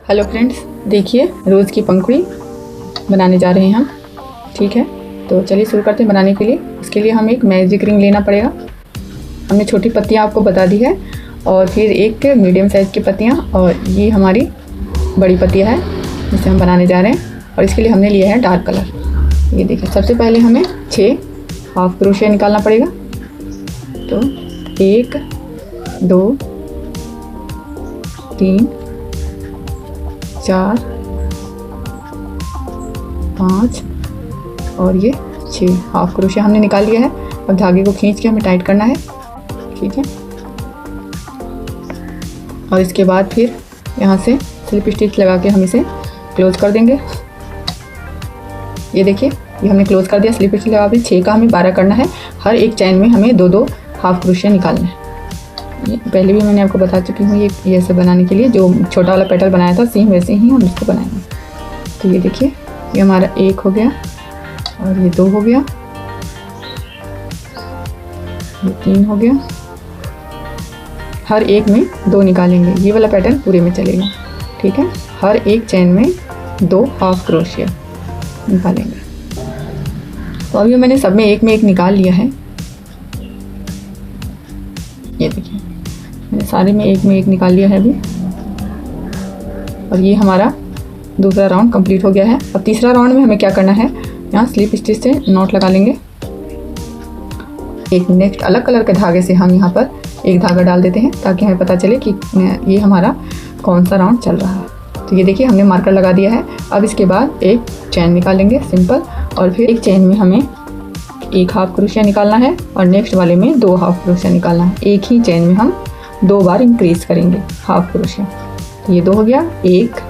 Hello friends, देखिए रोज़ की पंखुड़ी बनाने जा रहे हैं हम। ठीक है, तो चलिए शुरू करते हैं बनाने के लिए। इसके लिए हमें एक मैजिक रिंग लेना पड़ेगा। हमने छोटी पत्तियां आपको बता दी है, और फिर एक मीडियम साइज़ की पत्तियां, और ये हमारी बड़ी पत्तियां है जिसे हम बनाने जा रहे हैं। और इसके लिए हमने लिया है डार्क कलर। ये देखिए, सबसे पहले हमें 6 हाफ क्रोशिया निकालना पड़ेगा। तो 1 2 3 4 5 और ये 6 हाफ क्रोशिया हमने निकाल लिया है। अब धागे को खींच के हमें टाइट करना है। ठीक है, और इसके बाद फिर यहाँ से स्लिप स्टिच लगा के हम इसे क्लोज कर देंगे। ये देखिए, ये हमने क्लोज कर दिया स्लिप स्टिच लगा के। 6 का हमें 12 करना है। हर एक चैन में हमें 2-2 हाफ क्रोशिया निकालना है। ये पहले भी मैंने आपको बता चुकी हूँ। ये ऐसे बनाने के लिए जो छोटा वाला पेटल बनाया था, सेम वैसे ही हम इसको बनाएंगे। तो ये देखिए, ये हमारा 1 हो गया, और ये 2 हो गया, ये 3 हो गया। हर एक में 2 निकालेंगे। ये वाला पैटर्न पूरे में चलेगा। ठीक है, हर एक चैन में 2 हाफ क्रोशिया निकालेंगे। तो अभी मैंने सब में एक निकाल लिया है। ये देखिए, मैंने सारे में एक निकाल लिया है अभी। और ये हमारा दूसरा राउंड कंप्लीट हो गया है। अब तीसरा राउंड में हमें क्या करना है, यहाँ स्लिप स्टिच से नॉट लगा लेंगे। एक नेक्स्ट अलग कलर के धागे से हम यहाँ पर एक धागा डाल देते हैं, ताकि हमें पता चले कि ये हमारा कौन सा राउंड चल रहा है। तो ये देखिए, हमने मार्कर लगा दिया है। अब इसके बाद एक चैन निकालेंगे सिंपल, और फिर एक चैन में हमें 1 हाफ क्रोशिया निकालना है, और नेक्स्ट वाले में 2 हाफ क्रोशिया निकालना है। एक ही चैन में हम 2 बार इंक्रीज करेंगे हाफ क्रोशिया। तो ये 2 हो गया। 1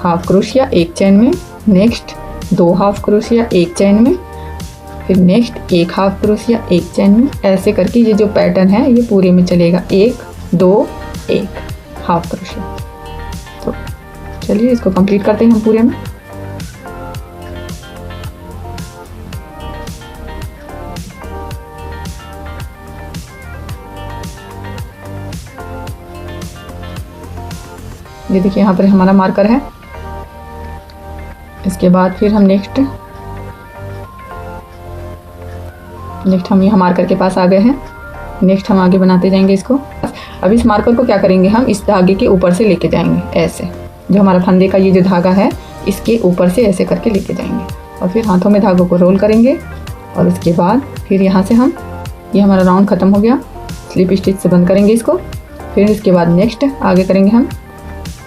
हाफ क्रोशिया एक चैन में, नेक्स्ट 2 हाफ क्रोशिया एक चैन में, फिर नेक्स्ट 1 हाफ क्रोशिया एक चैन में। ऐसे करके ये जो पैटर्न है ये पूरे में चलेगा। 1 2 1 हाफ क्रोशिया। तो चलिए इसको कंप्लीट करते हैं हम पूरे में। ये देखिए, यहाँ पर हमारा मार्कर है। इसके बाद फिर हम नेक्स्ट हम यहाँ मार्कर के पास आ गए हैं। नेक्स्ट हम आगे बनाते जाएंगे इसको। अब इस मार्कर को क्या करेंगे, हम इस धागे के ऊपर से लेके जाएंगे। ऐसे जो हमारा फंदे का ये जो धागा है, इसके ऊपर से ऐसे करके लेके जाएंगे, और फिर हाथों में धागों को रोल करेंगे। और उसके बाद फिर यहाँ से हम, ये हमारा राउंड ख़त्म हो गया, स्लिप स्टिच से बंद करेंगे इसको। फिर इसके बाद नेक्स्ट आगे करेंगे हम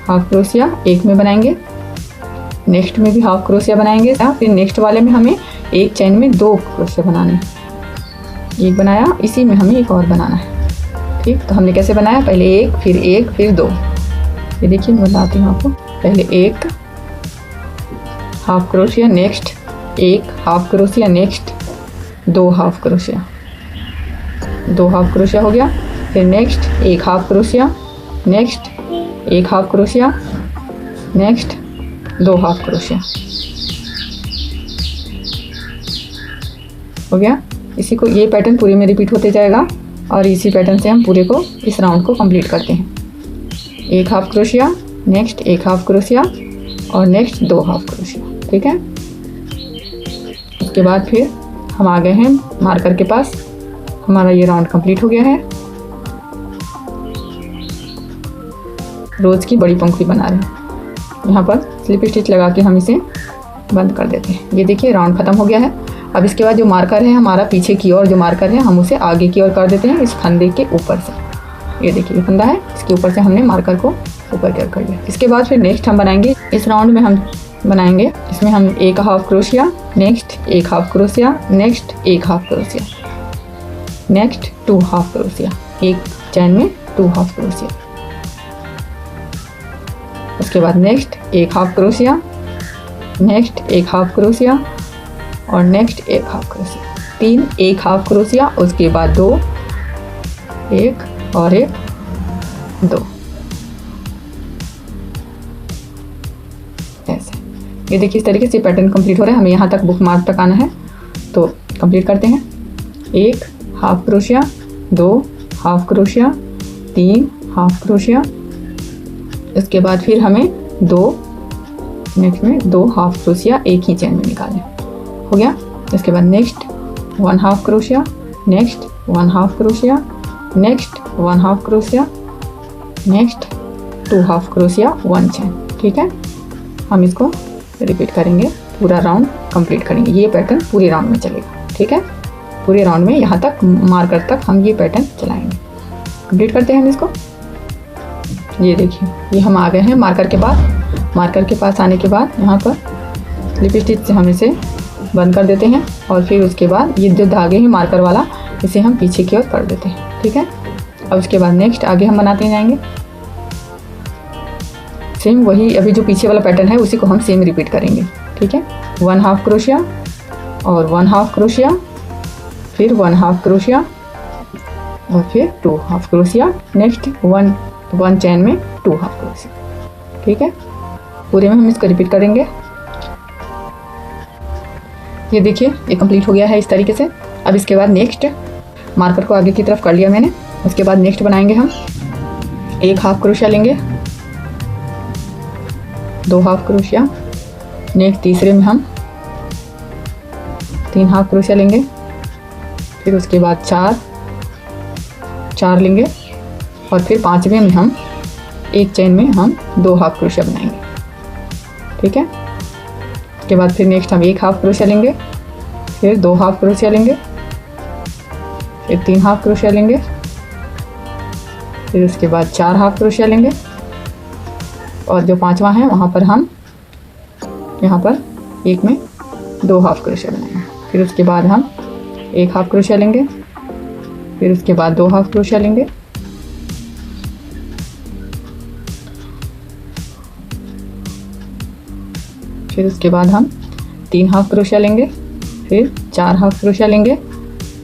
हाफ क्रोशिया एक में बनाएंगे, नेक्स्ट में भी हाफ क्रोशिया बनाएंगे। फिर नेक्स्ट वाले में हमें एक चैन में 2 क्रोशिया बनाने हैं। एक बनाया, इसी में हमें एक और बनाना है। ठीक, तो हमने कैसे बनाया, पहले 1 फिर 2। ये देखिए, मैं बताती हूँ आपको। पहले 1 half crochet, next 1 half crochet, next 2 half crochet, 2 half crochet हो गया। फिर next 1 half crochet, next 1 half crochet, next 2 half crochet हो गया। इसी को, ये पैटर्न पूरे में रिपीट होते जाएगा, और इसी पैटर्न से हम पूरे को, इस राउंड को कंप्लीट करते हैं। 1 half crochet, next 1 half crochet, और नेक्स्ट 2 हाफ क्रोशिया। ठीक है, उसके बाद फिर हम आ गए हैं मार्कर के पास। हमारा ये राउंड कंप्लीट हो गया है। रोज़ की बड़ी पंखुड़ी बना रहे हैं। यहाँ पर स्लिप स्टिच लगा के हम इसे बंद कर देते हैं। ये देखिए, राउंड ख़त्म हो गया है। अब इसके बाद जो मार्कर है हमारा पीछे की ओर, जो मार्कर है हम उसे आगे की ओर कर देते हैं, इस फंदे के ऊपर से। ये देखिए, ये फंदा है, इसके ऊपर से हमने मार्कर को ऊपर की ओर कर लिया। इसके बाद फिर नेक्स्ट हम बनाएंगे, इस राउंड में हम बनाएंगे, इसमें हम 1 half crochet, next 1 half crochet, next 1 half crochet, next 2 half crochet, एक चैन में 2 हाफ क्रोशिया। उसके बाद next 1 half crochet, next 1 half crochet, और next 1 half crochet. 3 1 half crochet, उसके बाद 2 1 और 1 2। ऐसे ये देखिए, इस तरीके से पैटर्न कंप्लीट हो रहा है। हमें यहाँ तक बुक मार्क तक आना है, तो कंप्लीट करते हैं। 1 half crochet, 2 half crochet, 3 half crochet. इसके बाद फिर हमें 2, नेक्स्ट में 2 हाफ क्रोशिया एक ही चेन में निकालें। हो गया। इसके बाद next 1 half crochet, next 1 half crochet, next 1 half crochet, next 2 half crochet 1 chain. ठीक है, हम इसको रिपीट करेंगे, पूरा राउंड कंप्लीट करेंगे। ये पैटर्न पूरे राउंड में चलेगा। ठीक है, पूरे राउंड में यहाँ तक मार्कर तक हम ये पैटर्न चलाएंगे। कंप्लीट करते हैं हम इसको। ये देखिए, ये हम आ गए हैं मार्कर के पास। मार्कर के पास आने के बाद यहाँ पर स्लिप स्टिच से हम इसे बंद कर देते हैं और फिर उसके बाद ये जो धागे हैं मार्कर वाला, इसे हम पीछे की ओर कर देते हैं। ठीक है, अब उसके बाद नेक्स्ट आगे हम बनाते जाएंगे। सेम वही अभी जो पीछे वाला पैटर्न है उसी को हम सेम रिपीट करेंगे। ठीक है, 1 हाफ क्रोशिया और 1 हाफ क्रोशिया, फिर 1 हाफ क्रोशिया और फिर 2 हाफ क्रोशिया, नेक्स्ट 1 चेन में 2 हाफ क्रोशिया। ठीक है, पूरे में हम इसको रिपीट करेंगे। ये देखिए, ये कंप्लीट हो गया है इस तरीके से। अब इसके बाद नेक्स्ट मार्कर को आगे की तरफ कर लिया मैंने। उसके बाद नेक्स्ट बनाएंगे हम 1 हाफ क्रोशिया लेंगे, 2 हाफ क्रोशिया, नेक्स्ट तीसरे में हम 3 हाफ क्रोशिया लेंगे, फिर उसके बाद 4 लेंगे और फिर 5वें में हम एक चेन में हम 2 हाफ क्रोशिया बनाएंगे। ठीक है, उसके बाद फिर नेक्स्ट हम 1 हाफ क्रोशिया लेंगे, फिर 2 हाफ क्रोशिया लेंगे, फिर 3 हाफ क्रोशिया लेंगे, फिर उसके बाद 4 हाफ क्रोशिया लेंगे और जो 5वां है वहाँ पर हम यहाँ पर एक में 2 हाफ क्रोशिया बनाएंगे। फिर उसके बाद हम 1 हाफ क्रोशिया लेंगे, फिर उसके बाद 2 हाफ क्रोशिया लेंगे, फिर उसके बाद हम 3 हाफ क्रोशिया लेंगे, फिर 4 हाफ क्रोशिया लेंगे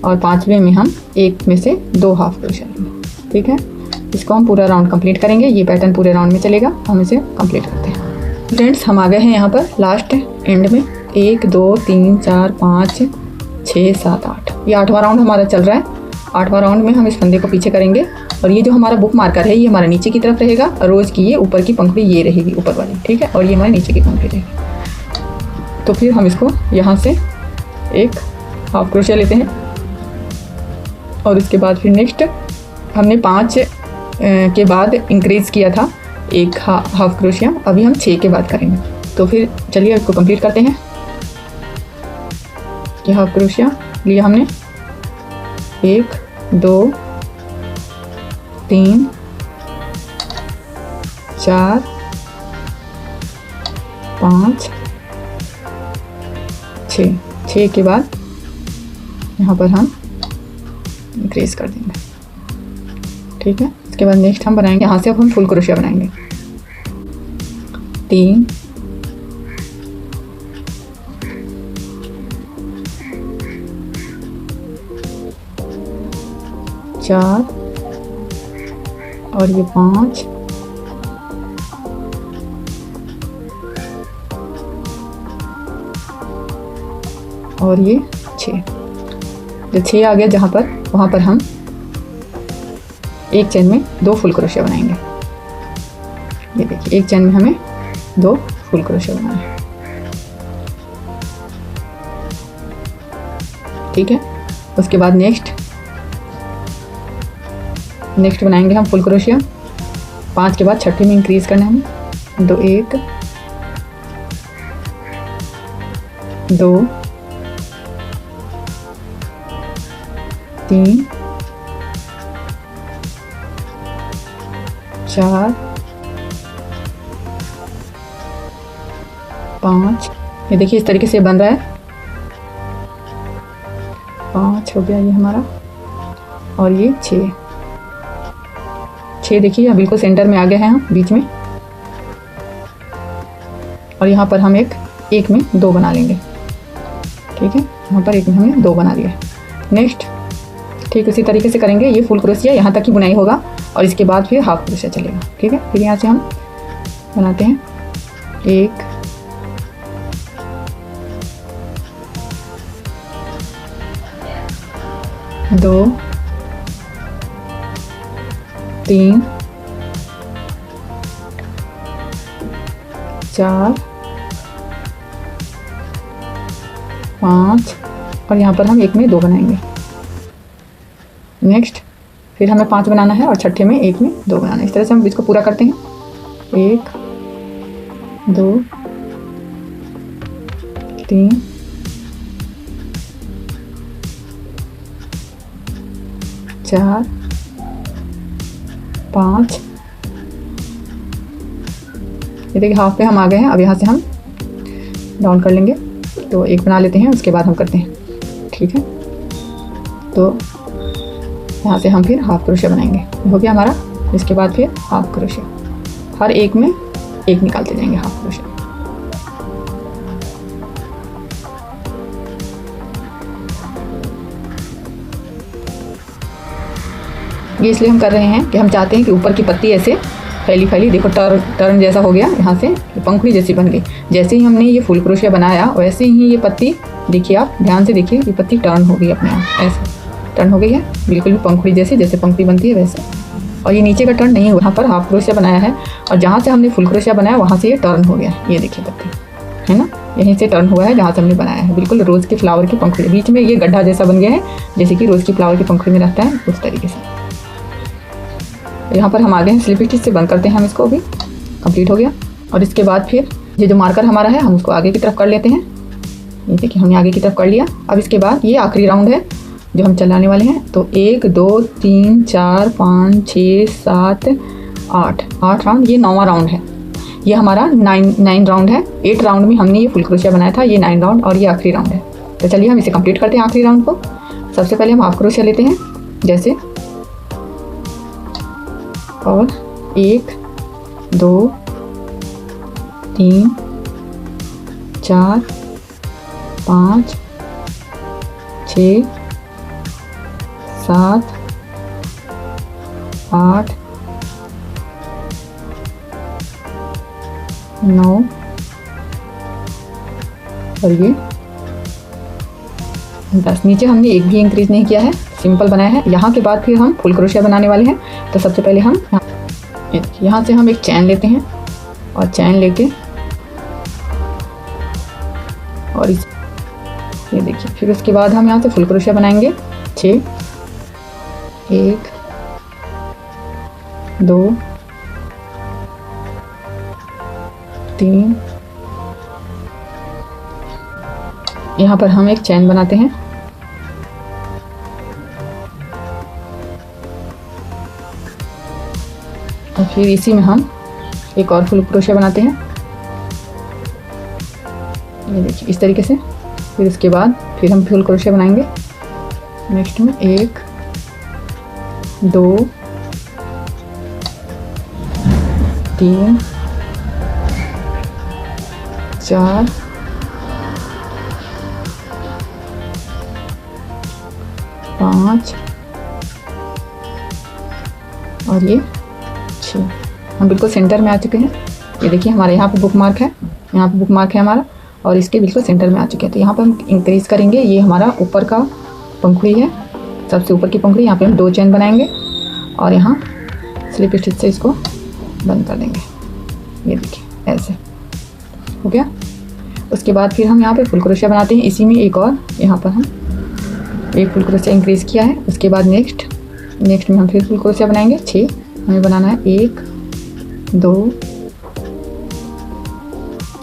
और 5वें में हम एक में से 2 हाफ क्रोशिया लेंगे। ठीक है, इसको हम पूरा राउंड कंप्लीट करेंगे। ये पैटर्न पूरे राउंड में चलेगा। हम इसे कंप्लीट करते हैं। फ्रेंड्स, हम आ गए हैं यहाँ पर लास्ट एंड में। 1 2 3 4 5 6 7 8, ये 8वां राउंड हमारा चल रहा है। 8वां राउंड में हम इस फंदे को पीछे करेंगे और ये जो हमारा बुक मार्कर है ये हमारा नीचे की तरफ रहेगा और रोज की ये ऊपर की पंखुड़ी ये रहेगी ऊपर वाली। ठीक है, और ये हमारे नीचे की पंखुड़ी रहेगी। तो फिर हम इसको यहाँ से 1 हाफ क्रोशिया लेते हैं और उसके बाद फिर नेक्स्ट हमने 5 के बाद इंक्रीज किया था 1 हाफ क्रोशिया, अभी हम 6 के बाद करेंगे। तो फिर चलिए इसको कंप्लीट करते हैं। ये हाफ क्रोशिया लिया हमने, 1 2 3 4 5 6 के बाद यहाँ पर हम इंक्रीज कर देंगे। ठीक है, इसके बाद नेक्स्ट हम बनाएंगे यहाँ से, अब हम फुल क्रोशिया बनाएंगे। 3 4 और ये 5 और ये 6। जो 6 आ गया जहाँ पर, वहाँ पर हम एक चेन में 2 फुल क्रोशिया बनाएंगे। ये देखिए, एक चेन में हमें 2 फुल क्रोशिया बनाना है। ठीक है, उसके बाद नेक्स्ट बनाएंगे हम फुल क्रोशिया। 5 के बाद छठे में इंक्रीज करना है हमें। 2 1 2 3 4 5। ये देखिए इस तरीके से बन रहा है। 5 हो गया ये हमारा और ये 6 देखिए बिल्कुल सेंटर में आ गए हैं हम बीच में। और यहाँ पर हम एक में 2 बना लेंगे। ठीक है, यहाँ पर एक में हमने 2 बना लिया। नेक्स्ट ठीक उसी तरीके से करेंगे। ये फुल क्रोशिया यहाँ तक ही बुनाई होगा और इसके बाद फिर हाफ क्रोशिया चलेगा। ठीक है, फिर यहाँ से हम बनाते हैं 1 2 3 4 5 और यहाँ पर हम एक में 2 बनाएंगे। नेक्स्ट फिर हमें 5 बनाना है और छठे में एक में 2 बनाना है। इस तरह से हम इसको पूरा करते हैं। 1 2 3 4 5। ये देखिए हाफ पे हम आ गए हैं। अब यहाँ से हम डाउन कर लेंगे, तो एक बना लेते हैं, उसके बाद हम करते हैं। ठीक है, तो यहाँ से हम फिर हाफ क्रोशे बनाएंगे। हो गया हमारा। इसके बाद फिर हाफ क्रोशे, हर एक में एक निकालते जाएंगे हाफ क्रोशे। ये इसलिए हम कर रहे हैं कि हम चाहते हैं कि ऊपर की पत्ती ऐसे फैली फैली, देखो टर्न जैसा हो गया, यहाँ से पंखुड़ी जैसी बन गई। जैसे ही हमने ये फुल क्रोशिया बनाया वैसे ही ये पत्ती, देखिए आप ध्यान से देखिए, ये पत्ती टर्न हो गई अपने आप, ऐसे टर्न हो गई है बिल्कुल भी पंखुड़ी जैसे, जैसे पंखुड़ी बनती है वैसे। और ये नीचे का टर्न नहीं हुआ, यहाँ पर हाफ क्रोशिया बनाया है और जहाँ से हमने फुल क्रोशिया बनाया वहाँ से ये टर्न हो गया। ये देखिए पत्ती है ना, यहीं से टर्न हुआ है जहाँ से हमने बनाया है। बिल्कुल रोज़ के फ्लावर की पंखुड़ी, बीच में ये गड्ढा जैसा बन गया है, जैसे कि रोज़ की फ्लावर की पंखुड़ी में रहता है उस तरीके से। यहाँ पर हम आ गए हैं, स्लिप स्टिच से बंद करते हैं हम इसको, भी कंप्लीट हो गया। और इसके बाद फिर ये जो मार्कर हमारा है हम उसको आगे की तरफ कर लेते हैं। ये देखिए हमने आगे की तरफ कर लिया। अब इसके बाद ये आखिरी राउंड है जो हम चलाने वाले हैं। तो 1 2 3 4 5 6 7 8 राउंड, ये 9वां राउंड है। ये हमारा 9 राउंड है। 8 राउंड में हमने ये फुल क्रोशिया बनाया था, ये 9 राउंड और ये आखिरी राउंड है। तो चलिए हम इसे कंप्लीट करते हैं आखिरी राउंड को। सबसे पहले हम हाफ क्रोशिया लेते हैं जैसे, और 1 2 3 4 5 6 7 8 9 और ये 10। नीचे हमने एक भी इंक्रीज नहीं किया है, सिंपल बनाया है। यहाँ के बाद फिर हम फुल क्रोशिया बनाने वाले हैं। तो सबसे पहले हम यहाँ से हम एक चैन लेते हैं और चैन लेके और इस ये देखिए, फिर उसके बाद हम यहाँ से फुल क्रोशिया बनाएंगे 6 1 2 3। यहाँ पर हम एक चैन बनाते हैं और फिर इसी में हम एक और फुल क्रोशिया बनाते हैं। ये देखिए इस तरीके से। फिर उसके बाद फिर हम फुल क्रोशिया बनाएंगे नेक्स्ट में 1 2 3 4 5 और ये 6। हम बिल्कुल सेंटर में आ चुके हैं। ये देखिए हमारे यहाँ पे बुक मार्क है, यहाँ पे बुक मार्क है हमारा और इसके बिल्कुल सेंटर में आ चुके हैं। तो यहाँ पर हम इंक्रीज करेंगे। ये हमारा ऊपर का पंखुड़ी है, सबसे ऊपर की पंखुड़ी। यहाँ पे हम 2 चेन बनाएंगे और यहाँ स्लिप स्टिच से इसको बंद कर देंगे। ये देखिए ऐसे हो गया। उसके बाद फिर हम यहाँ पे फुल क्रोशिया बनाते हैं। इसी में एक और यहाँ पर हम एक फुल क्रोशिया इंक्रीज किया है। उसके बाद नेक्स्ट में हम फिर फुल क्रोशिया बनाएंगे 6। हमें बनाना है 1 2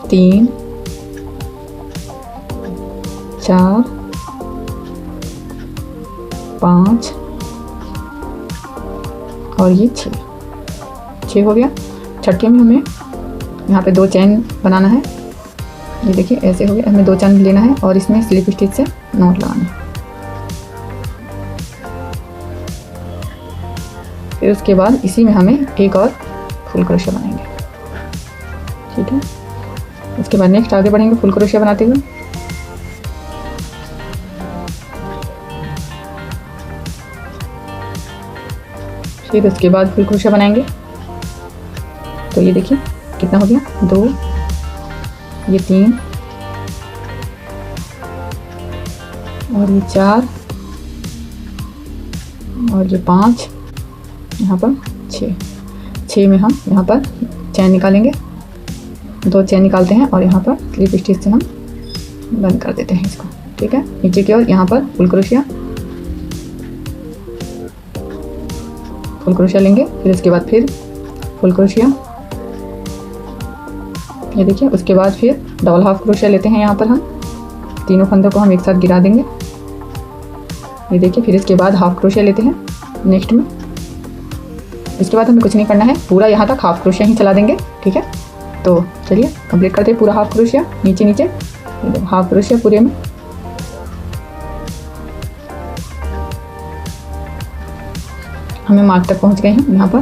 3 4 5 और ये 6 हो गया। छठे में हमें यहाँ पे 2 चैन बनाना है। ये देखिए ऐसे हो गया। हमें 2 चैन लेना है और इसमें स्लिप स्टिच से नॉट लगाना है। फिर उसके बाद इसी में हमें एक और फुल क्रोशिया बनाएंगे। ठीक है, उसके बाद नेक्स्ट आगे बढ़ेंगे फुल क्रोशिया बनाते हुए। फिर उसके बाद फुल क्रोशिया बनाएंगे। तो ये देखिए कितना हो गया, 2 ये 3 और ये 4 और ये 5, यहाँ पर 6 में हम यहाँ पर चैन निकालेंगे 2 चेन निकालते हैं और यहाँ पर स्लिप स्टिच से हम बंद कर देते हैं इसको। ठीक है, नीचे की ओर यहाँ पर फुल क्रोशिया लेंगे, फिर उसके बाद फिर फुल क्रोशिया, ये देखिए। उसके बाद फिर डबल हाफ क्रोशिया लेते हैं। यहाँ पर हम तीनों फंदों को हम एक साथ गिरा देंगे, ये देखिए। फिर इसके बाद हाफ क्रोशिया लेते हैं नेक्स्ट में। इसके बाद हमें कुछ नहीं करना है, पूरा यहाँ तक हाफ क्रोशिया ही चला देंगे। ठीक है, तो चलिए कंप्लीट करते हैं पूरा हाफ क्रोशिया नीचे नीचे, हाफ क्रोशिया पूरे में। हमें मार्क तक पहुंच गए हैं यहाँ पर,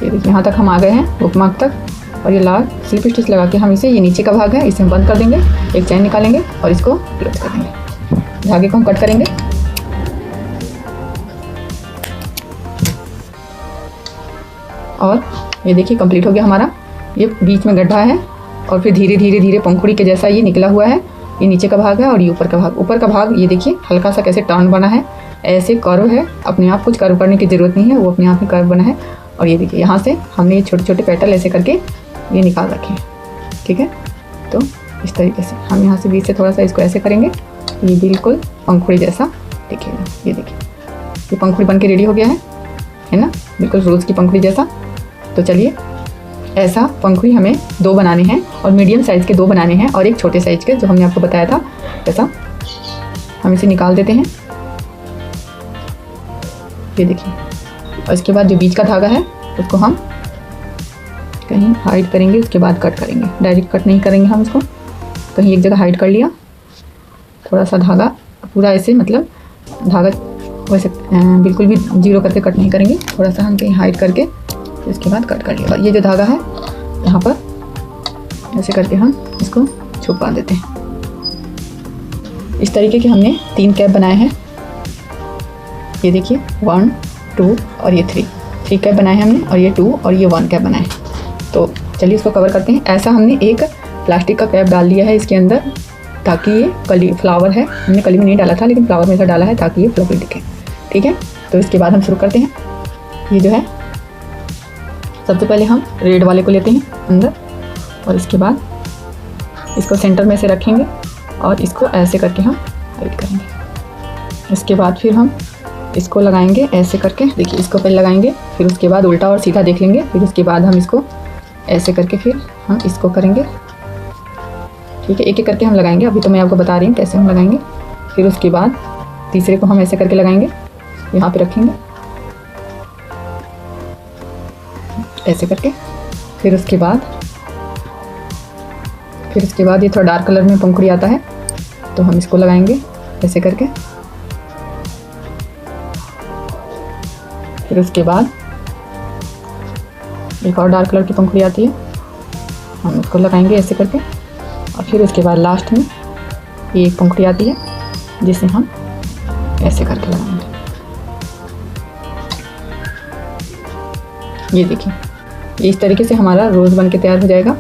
ये देखिए यहाँ तक हम आ गए हैं हुक मार्क तक। और ये लास्ट स्लिप स्टिच लगा के हम इसे, ये नीचे का भाग है, इसे हम बंद कर देंगे, एक चैन निकालेंगे और इसको क्लोज कर देंगे। धागे को हम कट करेंगे और ये देखिए कंप्लीट हो गया हमारा। ये बीच में गड्ढा है और फिर धीरे धीरे धीरे पंखुड़ी के जैसा ये निकला हुआ है। ये नीचे का भाग है और ये ऊपर का भाग ये देखिए हल्का सा कैसे टर्न बना है, ऐसे कर्व है, अपने आप कुछ कर्व करने की ज़रूरत नहीं है, वो अपने आप ही कर्व बना है। और ये देखिए यहाँ से हमने ये छोटे छोटे पेटल ऐसे करके ये निकाल रखे हैं। ठीक है, तो इस तरीके से हम यहाँ से बीच से थोड़ा सा इसको ऐसे करेंगे, ये बिल्कुल पंखुड़ी जैसा दिखेगा। ये देखिए ये पंखुड़ी बन के रेडी हो गया है ना, बिल्कुल रोज़ की पंखुड़ी जैसा। तो चलिए ऐसा पंखुड़ी हमें 2 बनाने हैं और मीडियम साइज़ के 2 बनाने हैं और एक छोटे साइज़ के जो हमने आपको बताया था ऐसा। हम इसे निकाल देते हैं, ये देखिए। और इसके बाद जो बीच का धागा है उसको हम कहीं हाइड करेंगे, उसके बाद कट करेंगे। डायरेक्ट कट नहीं करेंगे हम इसको, कहीं एक जगह हाइड कर लिया, थोड़ा सा धागा पूरा ऐसे, मतलब धागा वैसे बिल्कुल भी जीरो करके कट नहीं करेंगे, थोड़ा सा हम कहीं हाइड करके इसके बाद कट कर लिया। और ये जो धागा है यहाँ पर ऐसे करके हम इसको छुपा देते हैं। इस तरीके के हमने 3 कैप बनाए हैं, ये देखिए 1 2 और ये 3 कैप बनाए हैं हमने, और ये 2 और ये 1 कैप बनाए। तो चलिए इसको कवर करते हैं। ऐसा हमने एक प्लास्टिक का कैप डाल दिया है इसके अंदर, ताकि ये कली फ्लावर है, हमने कली में नहीं डाला था लेकिन फ्लावर में से डाला है ताकि ये फ्लफी दिखे। ठीक है, तो इसके बाद हम शुरू करते हैं। ये जो है सबसे पहले हम रेड वाले को लेते हैं अंदर और इसके बाद इसको सेंटर में से रखेंगे और इसको ऐसे करके हम हाइड करेंगे। इसके बाद फिर हम इसको लगाएंगे ऐसे करके, देखिए इसको पहले लगाएंगे, फिर उसके बाद उल्टा और सीधा देख लेंगे, फिर उसके बाद हम इसको ऐसे करके फिर हम इसको करेंगे। ठीक है, एक एक करके हम लगाएंगे, अभी तो मैं आपको बता रही हूँ कैसे हम लगाएंगे। फिर उसके बाद तीसरे को हम ऐसे करके लगाएंगे, यहाँ पे रखेंगे ऐसे करके। फिर उसके बाद ये थोड़ा डार्क कलर में पंखुड़ी आता है तो हम इसको लगाएंगे ऐसे करके। फिर उसके बाद एक और डार्क कलर की पंखुड़ी आती है, हम उसको लगाएंगे ऐसे करके। और फिर उसके बाद लास्ट में ये एक पंखुड़ी आती है जिसे हम ऐसे करके लगाएंगे। ये देखिए, इस तरीके से हमारा रोज़ बन के तैयार हो जाएगा।